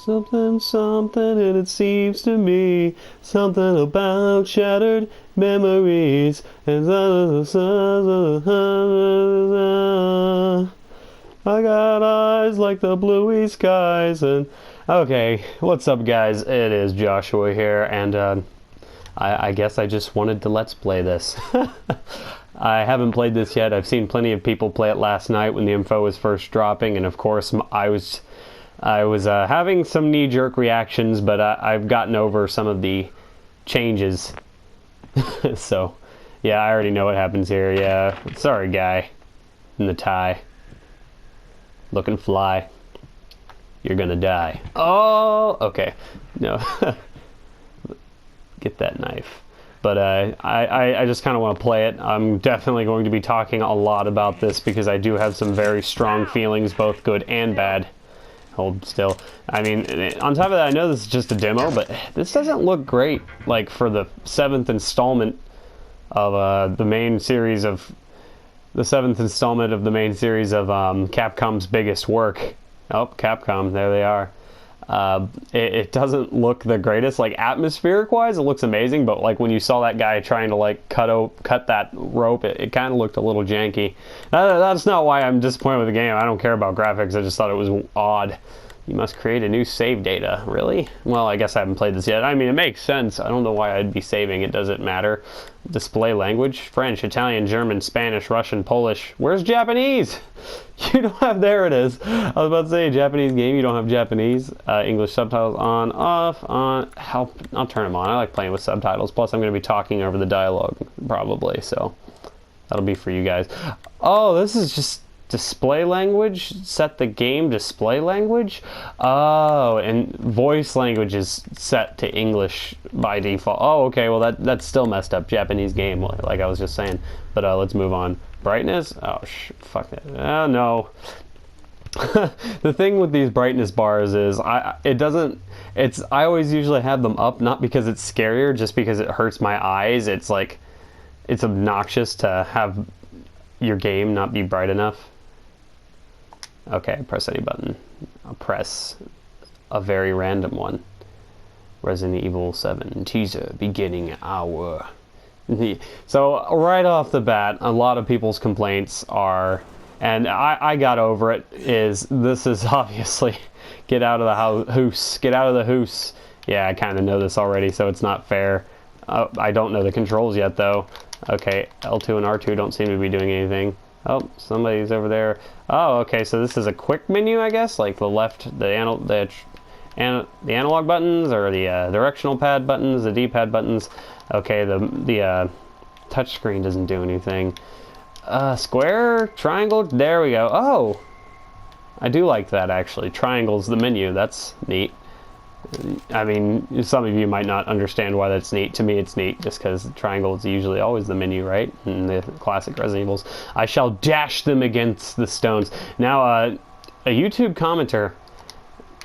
Something, something, and it seems to me something about shattered memories. And I got eyes like the bluey skies. And okay, what's up, guys? It is Joshua here, and I guess I just wanted to let's play this. I haven't played this yet. I've seen plenty of people play it last night when the info was first dropping, and of course I was having some knee-jerk reactions, but I've gotten over some of the changes. So, yeah, I already know what happens here. Yeah, sorry, guy in the tie. Looking fly. You're gonna die. Oh, okay. No. Get that knife. But I just kind of want to play it. I'm definitely going to be talking a lot about this because I do have some very strong feelings, both good and bad. Hold still. I mean, on top of that, I know this is just a demo, but this doesn't look great, like, for the 7th installment of the main series of... Capcom's biggest work. Oh, Capcom, there they are. It doesn't look the greatest, like, atmospheric-wise, it looks amazing, but, like, when you saw that guy trying to, like, cut that rope, it kind of looked a little janky. That's not why I'm disappointed with the game. I don't care about graphics, I just thought it was odd. You must create a new save data. Really? Well, I guess I haven't played this yet. I mean, it makes sense. I don't know why I'd be saving. It doesn't matter. Display language. French, Italian, German, Spanish, Russian, Polish. Where's Japanese? You don't have... There it is. I was about to say, a Japanese game, you don't have Japanese. English subtitles on, off, on. I'll turn them on. I like playing with subtitles. Plus, I'm going to be talking over the dialogue, probably. So, that'll be for you guys. Oh, this is just... display language? Set the game display language? Oh, and voice language is set to English by default. Oh, okay, well that's still messed up. Japanese game, like I was just saying. But let's move on. Brightness? Oh, fuck that. Oh, no. The thing with these brightness bars is I always usually have them up, not because it's scarier, just because it hurts my eyes. It's like, it's obnoxious to have your game not be bright enough. Okay, press any button. I'll press a very random one. Resident Evil 7 teaser beginning hour. So right off the bat, a lot of people's complaints are, and I got over it, is this is obviously get out of the house. Get out of the house. Yeah, I kind of know this already, so it's not fair. I don't know the controls yet, though. Okay, L2 and R2 don't seem to be doing anything. Oh, somebody's over there. Oh, okay, so this is a quick menu, I guess? Like the left, the analog buttons, or the directional pad buttons, the D-pad buttons. Okay, the touch screen doesn't do anything. Square, triangle, there we go. Oh! I do like that, actually. Triangle's the menu, that's neat. I mean, some of you might not understand why that's neat. To me, it's neat just because triangle is usually always the menu, right? In the classic Resident Evils. I shall dash them against the stones. Now, a YouTube commenter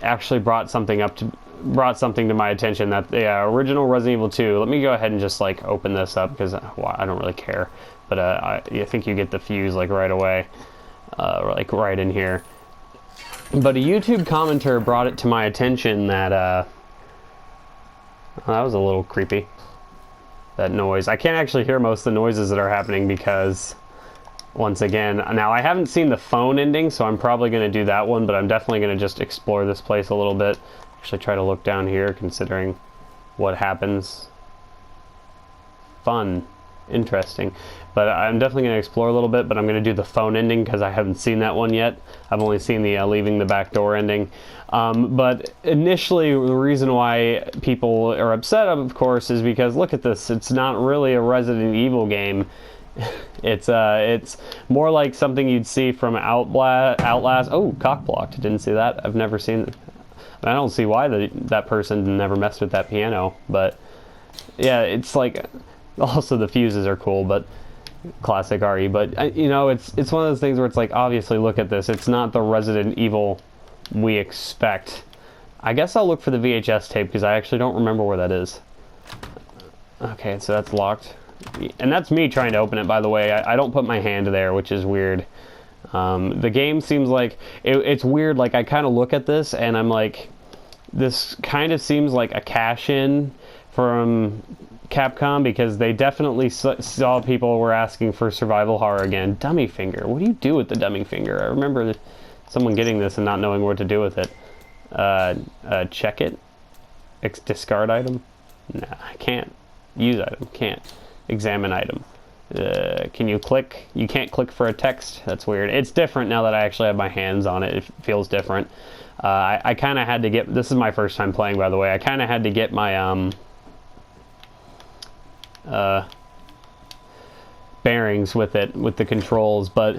actually brought something to my attention, that the original Resident Evil 2. Let me go ahead and just like open this up because I don't really care. But I think you get the fuse like right away, like right in here. But a YouTube commenter brought it to my attention that, that was a little creepy, that noise. I can't actually hear most of the noises that are happening because, once again, now I haven't seen the phone ending, so I'm probably going to do that one, but I'm definitely going to just explore this place a little bit. Actually try to look down here, considering what happens. Fun. Interesting. But I'm definitely going to explore a little bit, but I'm going to do the phone ending because I haven't seen that one yet. I've only seen the leaving the back door ending. But initially, the reason why people are upset, of course, is because, look at this, it's not really a Resident Evil game. It's more like something you'd see from Outlast. Oh, cock-blocked. Didn't see that. I've never seen... I don't see why that person never messed with that piano, but... Yeah, it's like... Also, the fuses are cool, but classic RE. But you know, it's one of those things where it's like, obviously, look at this. It's not the Resident Evil we expect. I guess I'll look for the VHS tape because I actually don't remember where that is. Okay, so that's locked, and that's me trying to open it. By the way, I don't put my hand there, which is weird. The game seems like it's weird. Like I kind of look at this and I'm like, this kind of seems like a cash-in from Capcom, because they definitely saw people were asking for survival horror again. Dummy finger. What do you do with the dummy finger? I remember someone getting this and not knowing what to do with it. Check it. Discard item. Nah, I can't. Use item. Can't. Examine item. Can you click? You can't click for a text. That's weird. It's different now that I actually have my hands on it. It feels different. I kind of had to get... This is my first time playing, by the way. I kind of had to get my... bearings with it, with the controls, but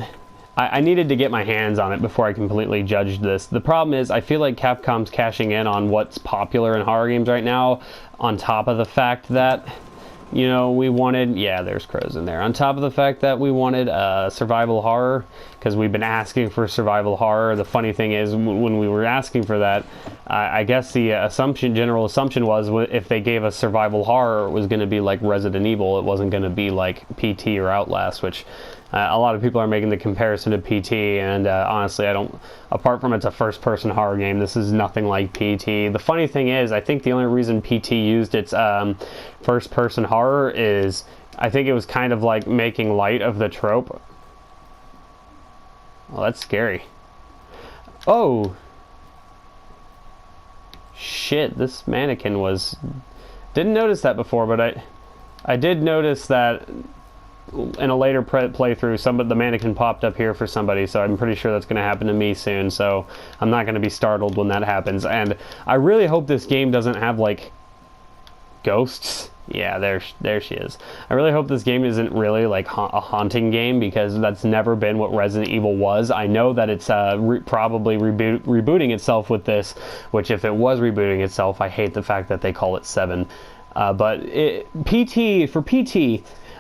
I needed to get my hands on it before I completely judged this. The problem is, I feel like Capcom's cashing in on what's popular in horror games right now, on top of the fact that, you know, we wanted... Yeah, there's crows in there. On top of the fact that we wanted survival horror, because we've been asking for survival horror. The funny thing is, when we were asking for that, I guess the general assumption was if they gave us survival horror, it was going to be like Resident Evil. It wasn't going to be like PT or Outlast, which a lot of people are making the comparison to PT, and honestly, I don't... Apart from it's a first-person horror game, this is nothing like PT. The funny thing is, I think the only reason PT used its first-person horror is, I think it was kind of like making light of the trope. Well, that's scary. Oh! Shit, this mannequin was... Didn't notice that before, but I did notice that in a later playthrough, the mannequin popped up here for somebody, so I'm pretty sure that's going to happen to me soon, so I'm not going to be startled when that happens. And I really hope this game doesn't have, like, ghosts. Yeah, there she is. I really hope this game isn't really like a haunting game, because that's never been what Resident Evil was. I know that it's probably rebooting itself with this, which if it was rebooting itself, I hate the fact that they call it 7. But PT,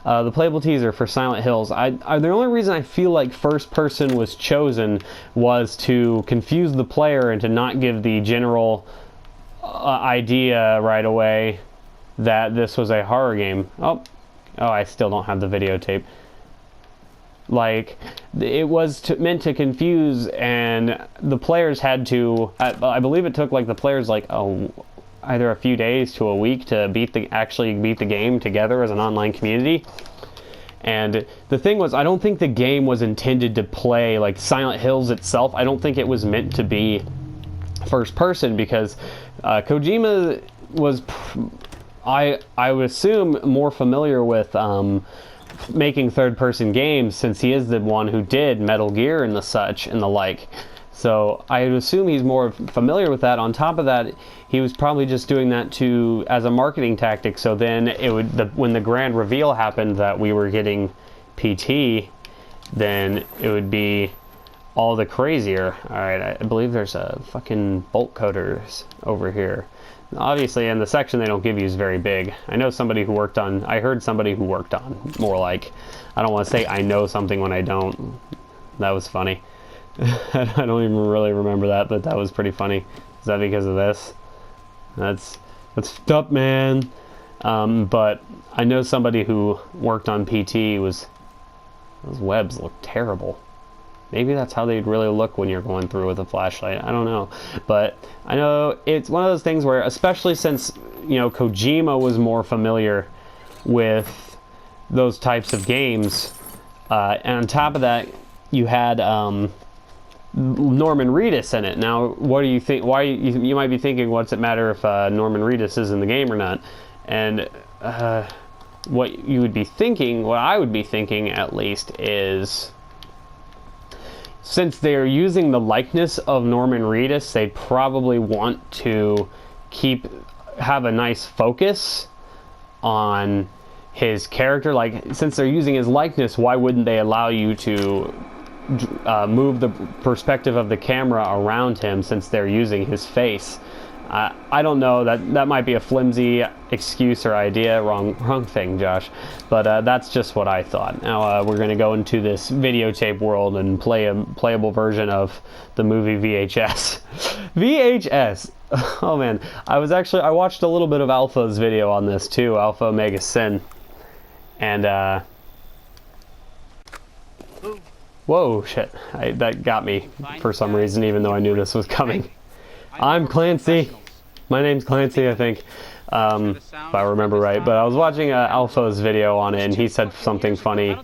the playable teaser for Silent Hills, the only reason I feel like first person was chosen was to confuse the player and to not give the general idea right away that this was a horror game. Oh, I still don't have the videotape. Like, it was meant to confuse, and the players had to... I believe it took like the players like either a few days to a week to actually beat the game together as an online community. And the thing was, I don't think the game was intended to play like Silent Hills itself. I don't think it was meant to be first person, because Kojima was... I would assume more familiar with making third-person games, since he is the one who did Metal Gear and the such and the like. So I would assume he's more familiar with that. On top of that, he was probably just doing that as a marketing tactic. So then when the grand reveal happened that we were getting PT, then it would be all the crazier. All right, I believe there's a fucking bolt cutters over here. Obviously, in the section they don't give you is very big. I know somebody who worked on... I heard somebody who worked on, more like... I don't want to say I know something when I don't. That was funny. I don't even really remember that, but that was pretty funny. Is that because of this? That's fucked up, man. But I know somebody who worked on PT was... Those webs look terrible. Maybe that's how they'd really look when you're going through with a flashlight. I don't know. But I know it's one of those things where, especially since, you know, Kojima was more familiar with those types of games, and on top of that, you had Norman Reedus in it. Now, what do you think? Why you might be thinking, what's it matter if Norman Reedus is in the game or not? And what you would be thinking, what I would be thinking at least, is... Since they're using the likeness of Norman Reedus, they'd probably want to have a nice focus on his character. Like, since they're using his likeness, why wouldn't they allow you to move the perspective of the camera around him, since they're using his face? I don't know, that might be a flimsy excuse or idea. Wrong thing, Josh. But that's just what I thought. Now we're going to go into this videotape world and play a playable version of the movie VHS. VHS! Oh man, I watched a little bit of Alpha's video on this too, Alpha Omega Sin. And whoa, shit. That got me for some reason, even though I knew this was coming. I'm Clancy. My name's Clancy, I think, if I remember right. But I was watching Alpha's video on it, and he said something funny.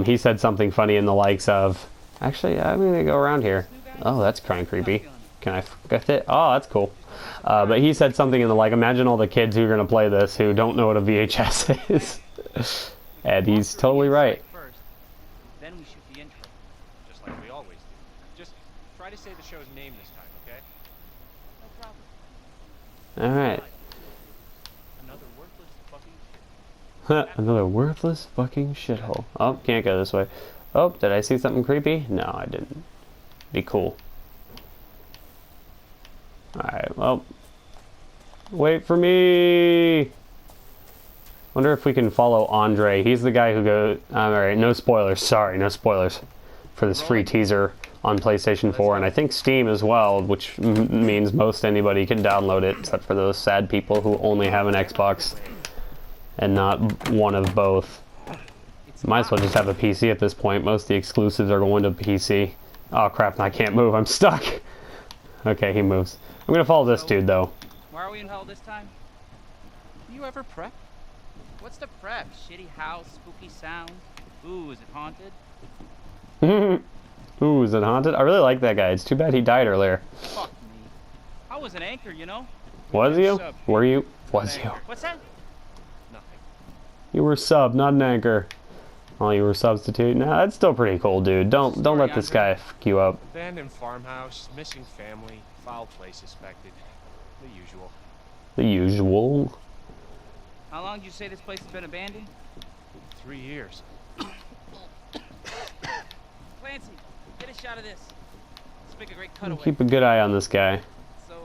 He said something funny in the likes of, actually, I'm gonna go around here. Oh, that's kind of creepy. Can I get it? Oh, that's cool. But he said something in the like, imagine all the kids who are gonna play this who don't know what a VHS is. And he's totally right. Then we shoot the intro, just like we always do. Just try to say the show's name this time, okay? No problem. All right. Another worthless fucking shit. Another worthless fucking shithole. Oh, can't go this way. Oh, did I see something creepy? No, I didn't. Be cool. Alright, well. Wait for me! Wonder if we can follow Andre. He's the guy who goes... Alright, no spoilers. Sorry, no spoilers. For this free teaser on PlayStation 4. And I think Steam as well, which means most anybody can download it. Except for those sad people who only have an Xbox. And not one of both. Might as well just have a PC at this point. Most of the exclusives are going to PC. Oh crap, I can't move. I'm stuck. Okay, he moves. I'm gonna follow this dude though. Why are we in hell this time? Do you ever prep? What's the prep? Shitty house, spooky sound. Ooh, is it haunted? Ooh, is it haunted? I really like that guy. It's too bad he died earlier. Fuck me. I was an anchor, you know? Was you? Were you? Was you? What's that? Nothing. You were sub, not an anchor. Oh, you were substitute? Nah, that's still pretty cool, dude. Don't let this guy fuck you up. Abandoned farmhouse, missing family, foul play suspected. The usual. The usual. How long did you say this place has been abandoned? 3 years. Clancy, get a shot of this. Let's make a great cutaway. Keep a good eye on this guy. So,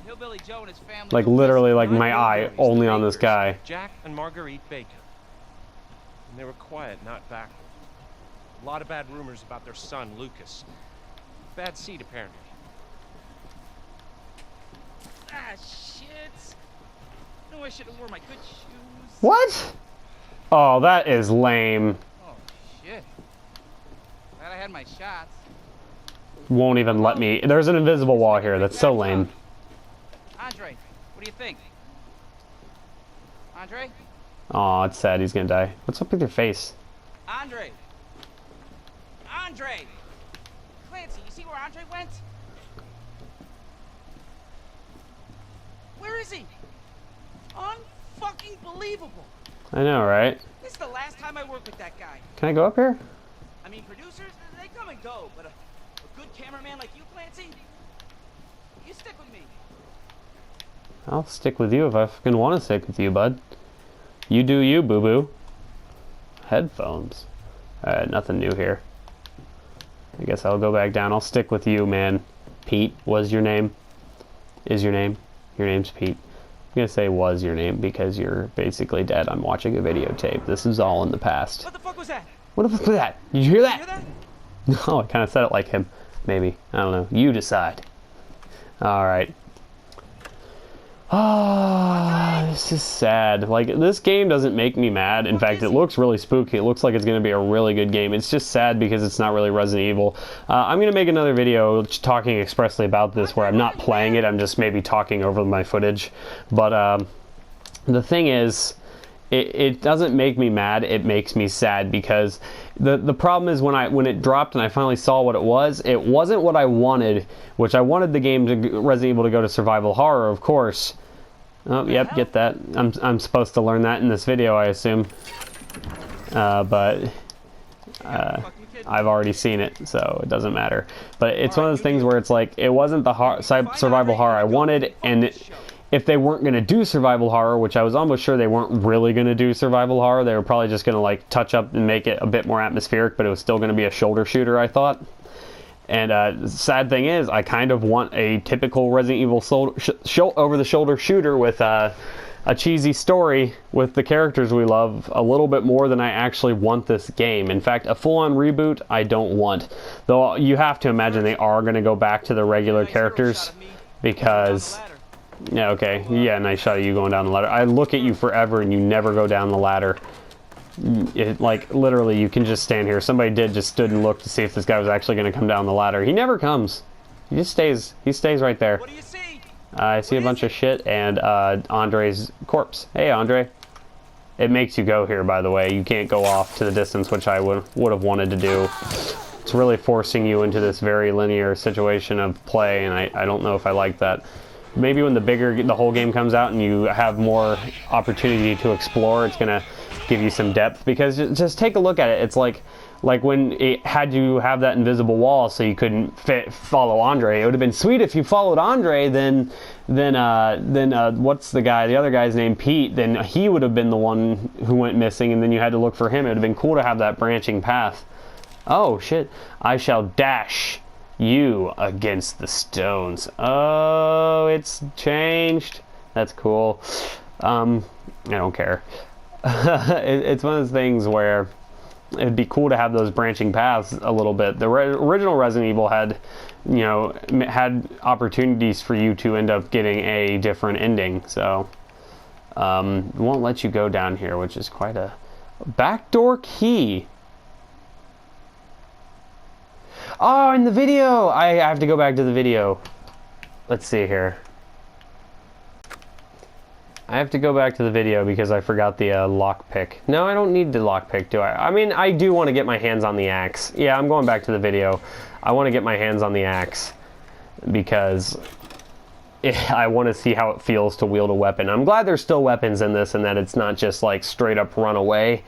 Hillbilly Joe and his family... Like, literally, like, my eye only on this guy. Jack and Marguerite Bacon. And they were quiet, not backward. A lot of bad rumors about their son, Lucas. Bad seed, apparently. Ah, shit. No, I should have worn my good shoes. What? Oh, that is lame. Oh, shit. Glad I had my shots. Won't even let me. There's an invisible wall here. That's so lame. Andre, what do you think? Andre? Oh, it's sad. He's gonna die. What's up with your face? Andre! Andre! Clancy, you see where Andre went? Where is he? Unfucking believable! I know, right? This is the last time I work with that guy. Can I go up here? I mean, producers, they come and go, but a good cameraman like you, Clancy, you stick with me. I'll stick with you if I fucking want to stick with you, bud. You do you, boo-boo. Headphones. Alright, nothing new here. I guess I'll go back down. I'll stick with you, man. Pete was your name. Is your name. Your name's Pete. I'm gonna say was your name because you're basically dead. I'm watching a videotape. This is all in the past. What the fuck was that? What the fuck was that? Did you hear that? Did you hear that? No, I kind of said it like him. Maybe. I don't know. You decide. Alright. Ah, this is sad. Like, this game doesn't make me mad. In fact, it looks really spooky. It looks like it's going to be a really good game. It's just sad because it's not really Resident Evil. I'm going to make another video talking expressly about this where I'm not playing it. I'm just maybe talking over my footage. But the thing is, it doesn't make me mad. It makes me sad because the problem is when it dropped and I finally saw what it wasn't what I wanted, which I wanted the game to Resident Evil to go to survival horror, of course. Oh, yep, get that. I'm supposed to learn that in this video, I assume. But I've already seen it, so it doesn't matter. But it's one of those things where it's like it wasn't the survival horror I wanted, and if they weren't going to do survival horror, which I was almost sure they weren't really going to do survival horror, they were probably just going to like touch up and make it a bit more atmospheric, but it was still going to be a shoulder shooter, I thought. And the sad thing is, I kind of want a typical Resident Evil over-the-shoulder shooter with a cheesy story with the characters we love a little bit more than I actually want this game. In fact, a full-on reboot, I don't want. Though you have to imagine they are going to go back to the regular characters because... Yeah, okay. Yeah, nice shot of you going down the ladder. I look at you forever and you never go down the ladder. Like, literally, you can just stand here. Somebody just stood and looked to see if this guy was actually going to come down the ladder. He never comes. He just stays. He stays right there. What do you see? I see a bunch of shit and Andre's corpse. Hey, Andre. It makes you go here, by the way. You can't go off to the distance, which I would have wanted to do. It's really forcing you into this very linear situation of play, and I don't know if I like that. Maybe when the whole game comes out and you have more opportunity to explore, it's gonna give you some depth. Because just take a look at it. It's like when it had you have that invisible wall so you couldn't follow Andre. It would have been sweet if you followed Andre. Then what's the other guy's name, Pete? Then he would have been the one who went missing, and then you had to look for him. It would have been cool to have that branching path. Oh shit! I shall dash you against the stones. Oh, it's changed. That's cool. I don't care. It's one of those things where it'd be cool to have those branching paths a little bit. The original Resident Evil had, had opportunities for you to end up getting a different ending. So, it won't let you go down here, which is quite a backdoor key. Oh, in the video! I have to go back to the video. Let's see here. I have to go back to the video because I forgot the lockpick. No, I don't need the lockpick, do I? I mean, I do want to get my hands on the axe. Yeah, I'm going back to the video. I want to get my hands on the axe because I want to see how it feels to wield a weapon. I'm glad there's still weapons in this and that it's not just like straight up run away.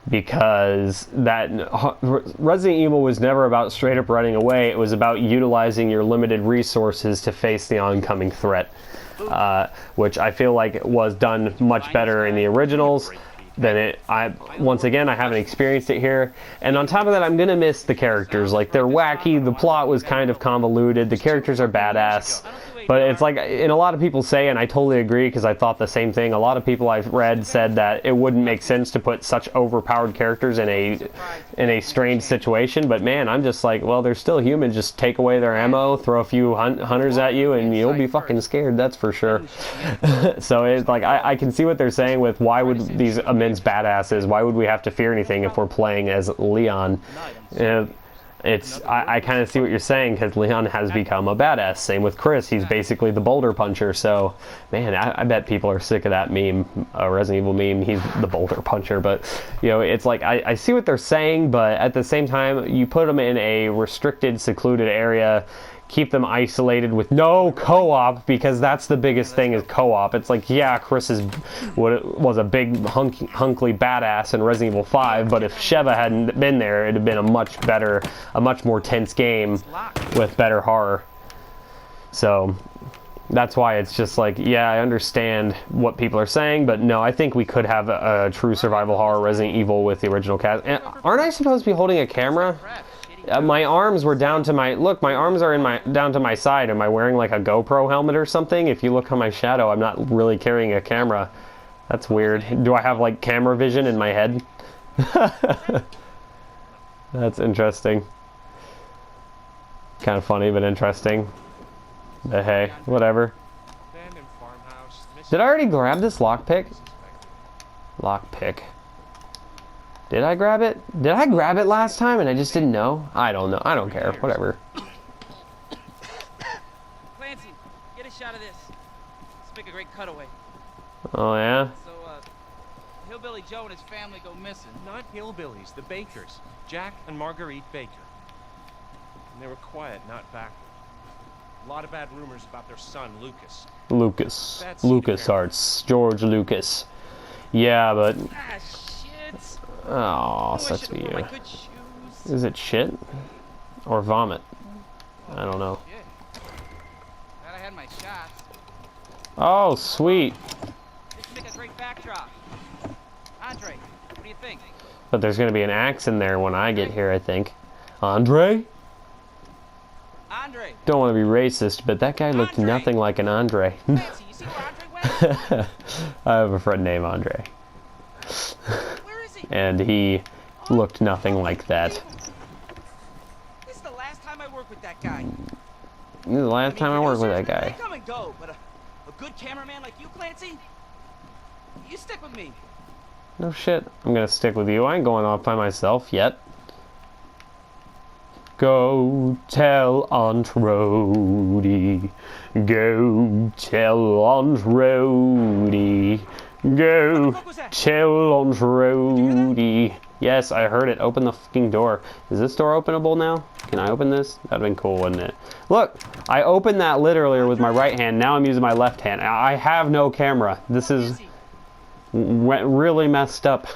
Because Resident Evil was never about straight up running away. It was about utilizing your limited resources to face the oncoming threat, which I feel like was done much better in the originals than it. Once again, I haven't experienced it here, and on top of that, I'm gonna miss the characters. Like, they're wacky. The plot was kind of convoluted. The characters are badass. But it's like, and a lot of people say, and I totally agree because I thought the same thing, a lot of people I've read said that it wouldn't make sense to put such overpowered characters in a strange situation, but man, I'm just like, well, they're still human. Just take away their ammo, throw a few hunters at you, and you'll be fucking scared, that's for sure. So it's like, I can see what they're saying with why would these immense badasses, why would we have to fear anything if we're playing as Leon? I kind of see what you're saying because Leon has become a badass. Same with Chris. He's basically the boulder puncher. So, man, I bet people are sick of that meme, Resident Evil meme. He's the boulder puncher. But, it's like I see what they're saying, but at the same time, you put them in a restricted, secluded area, keep them isolated with no co-op, because that's the biggest thing is co-op. It's like, yeah, Chris was a big hunkly badass in Resident Evil 5, but if Sheva hadn't been there, it'd have been a much more tense game with better horror. So that's why it's just like, yeah, I understand what people are saying, but no, I think we could have a true survival horror Resident Evil with the original cast. And aren't I supposed to be holding a camera? My arms were down to my arms are down to my side. Am I wearing like a GoPro helmet or something? If you look on my shadow, I'm not really carrying a camera. That's weird. Do I have like camera vision in my head? That's interesting. Kind of funny, but interesting. But hey, whatever. Did I already grab this lockpick? Lockpick. Did I grab it? Did I grab it last time and I just didn't know? I don't know. I don't care. Whatever. Clancy, get a shot of this. Let's make a great cutaway. Oh, yeah? So, Hillbilly Joe and his family go missing. Not hillbillies, the Bakers. Jack and Marguerite Baker. And they were quiet, not backward. A lot of bad rumors about their son, Lucas. Lucas. LucasArts. George Lucas. Yeah, but... Ah, shit. Oh, sucks for you. Is it shit? Or vomit? I don't know. Glad I had my shots. Oh, sweet. This would make a great backdrop. Andre, what do you think? But there's going to be an axe in there when I get here, I think. Andre? Andre! Don't want to be racist, but that guy looked nothing like an Andre. Clancy, you see where Andre went? I have a friend named Andre. Where is he? And he looked nothing like that. This is the last time I work with that guy. This is the last time I worked with that guy. They come and go, but a good cameraman like you, Clancy, you stick with me. No shit. I'm gonna stick with you. I ain't going off by myself yet. Go tell Aunt Rhody. Go tell Aunt Rhody. Go tell Aunt Rhody. Yes, I heard it. Open the fucking door. Is this door openable now? Can I open this? That'd been cool, wouldn't it? Look, I opened that literally with my right hand. Now I'm using my left hand. I have no camera. This is really messed up.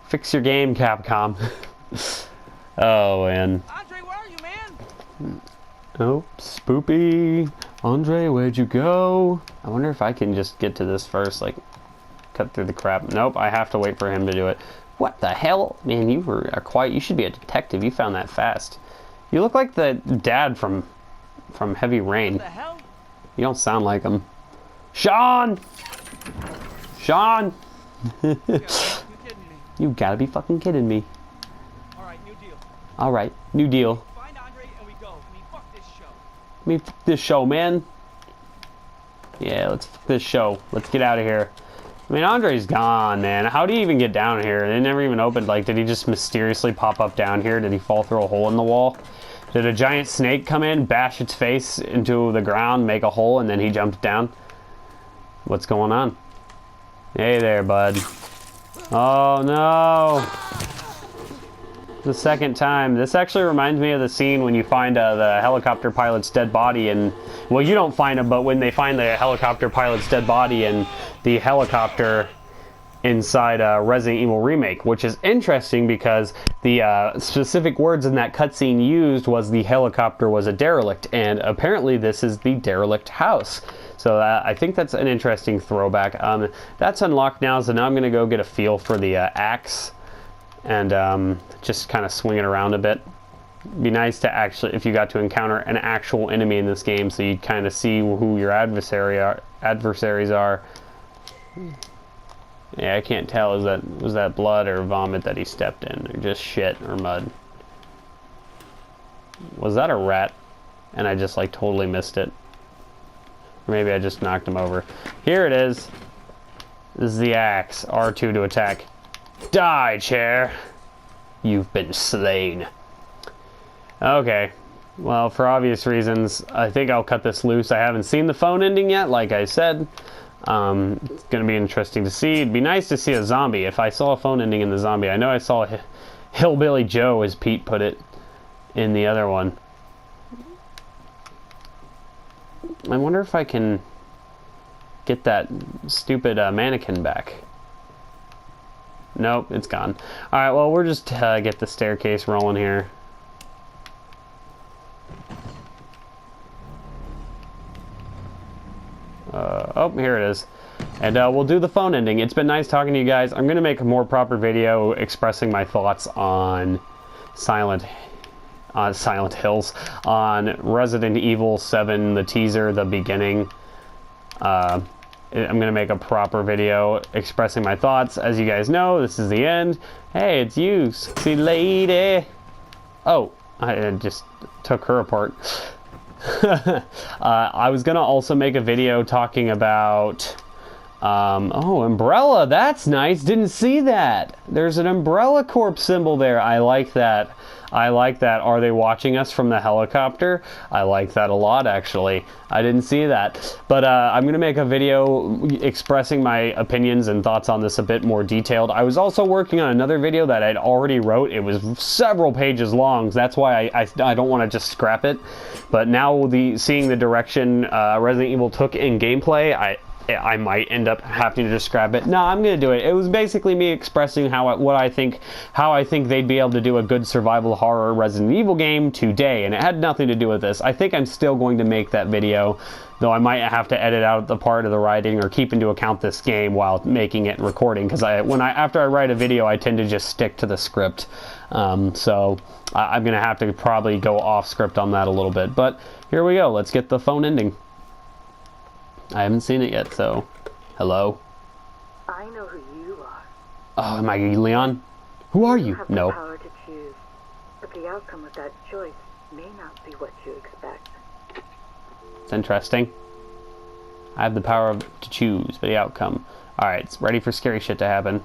Fix your game, Capcom. Oh, man. Andre, where are you, man? Oh, Spoopy. Andre, where'd you go? I wonder if I can just get to this first, like, cut through the crap. Nope, I have to wait for him to do it. What the hell? Man, you are quiet. You should be a detective. You found that fast. You look like the dad from Heavy Rain. What the hell? You don't sound like him. Sean! Sean! You kidding me? You gotta be fucking kidding me. All right, new deal. Alright, new deal. Find Andre and we go. I mean, fuck this show. I mean, fuck this show, man. Yeah, let's fuck this show. Let's get out of here. I mean, Andre's gone, man. How do you even get down here? They never even opened. Like, did he just mysteriously pop up down here? Did he fall through a hole in the wall? Did a giant snake come in, bash its face into the ground, make a hole, and then he jumped down? What's going on? Hey there, bud. Oh, no. The second time. This actually reminds me of the scene when you find the helicopter pilot's dead body and... Well, you don't find him, but when they find the helicopter pilot's dead body and the helicopter inside Resident Evil Remake, which is interesting because the specific words in that cutscene used was the helicopter was a derelict, and apparently this is the derelict house. So I think that's an interesting throwback. That's unlocked now, so now I'm going to go get a feel for the axe and just kind of swing it around a bit. It'd be nice to actually, if you got to encounter an actual enemy in this game, so you kind of see who your adversaries are. Yeah, I can't tell. Was that blood or vomit that he stepped in, or just shit or mud? Was that a rat? And I just like totally missed it. Or maybe I just knocked him over. Here it is. This is the axe. R2 to attack. Die, chair. You've been slain. Okay. Well, for obvious reasons, I think I'll cut this loose. I haven't seen the phone ending yet, like I said. It's going to be interesting to see. It'd be nice to see a zombie. If I saw a phone ending in the zombie, I know I saw Hillbilly Joe, as Pete put it, in the other one. I wonder if I can get that stupid mannequin back. Nope, it's gone. Alright, well, we're just get the staircase rolling here. Oh, here it is. And we'll do the phone ending. It's been nice talking to you guys. I'm going to make a more proper video expressing my thoughts on Silent Hills, on Resident Evil 7, the teaser, the beginning. I'm going to make a proper video expressing my thoughts. As you guys know, this is the end. Hey, it's you, sexy lady. Oh, I just took her apart. I was going to also make a video talking about... oh, Umbrella, that's nice. Didn't see that. There's an Umbrella Corp symbol there. I like that. I like that. Are they watching us from the helicopter? I like that a lot, actually. I didn't see that. But I'm going to make a video expressing my opinions and thoughts on this a bit more detailed. I was also working on another video that I'd already wrote. It was several pages long. That's why I don't want to just scrap it. But now seeing the direction Resident Evil took in gameplay, I might end up having to just grab it. No, I'm gonna do it. It was basically me expressing how I think they'd be able to do a good survival horror Resident Evil game today, and it had nothing to do with this. I think I'm still going to make that video, though I might have to edit out the part of the writing or keep into account this game while making it and recording, because after I write a video, I tend to just stick to the script. So I'm gonna have to probably go off script on that a little bit. But here we go. Let's get the phone ending. I haven't seen it yet, so... Hello? I know who you are. Oh, am I Leon? Who are you? You have the No. power to choose, but the outcome of that choice may not be what you expect. It's interesting. I have the power to choose, but the outcome... Alright, it's ready for scary shit to happen.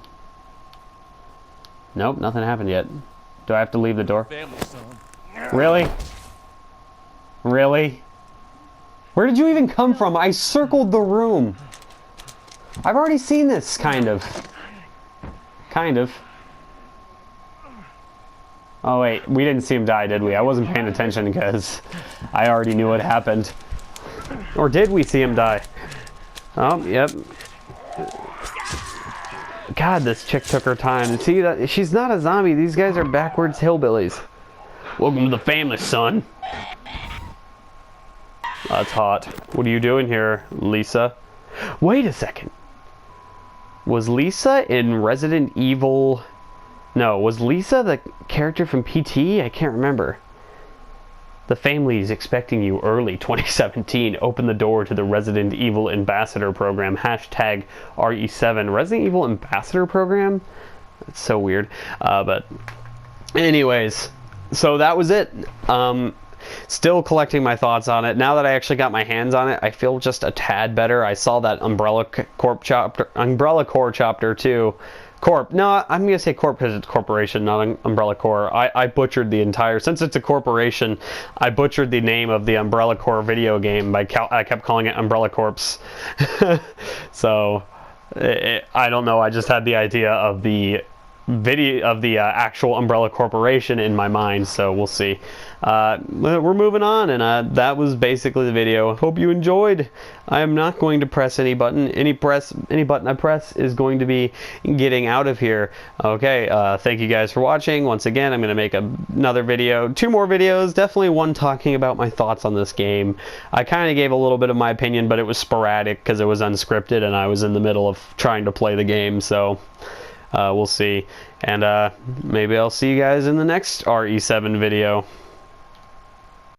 Nope, nothing happened yet. Do I have to leave the door? Family, son. Really? Really? Where did you even come from? I circled the room. I've already seen this, kind of. Kind of. Oh wait, we didn't see him die, did we? I wasn't paying attention because I already knew what happened. Or did we see him die? Oh, yep. God, this chick took her time. See, that she's not a zombie. These guys are backwards hillbillies. Welcome to the family, son. That's hot. What are you doing here, Lisa? Wait a second. Was Lisa in Resident Evil... No, was Lisa the character from PT? I can't remember. The family is expecting you early 2017. Open the door to the Resident Evil Ambassador Program. Hashtag RE7. Resident Evil Ambassador Program? That's so weird. But anyways, so that was it. Still collecting my thoughts on it. Now that I actually got my hands on it, I feel just a tad better. I saw that Umbrella Corps chapter too. Corp. No, I'm going to say Corp because it's corporation, not an Umbrella Corps. I butchered the entire... Since it's a corporation, I butchered the name of the Umbrella Corps video game. I kept calling it Umbrella Corps. So, I don't know. I just had the idea of the video of the actual Umbrella Corporation in my mind, so we'll see. We're moving on, and that was basically the video. Hope you enjoyed. I am not going to press any button. Any button I press is going to be getting out of here. Okay, thank you guys for watching. Once again, I'm going to make another video, 2 more videos, definitely one talking about my thoughts on this game. I kind of gave a little bit of my opinion, but it was sporadic because it was unscripted and I was in the middle of trying to play the game, so we'll see. And maybe I'll see you guys in the next RE7 video.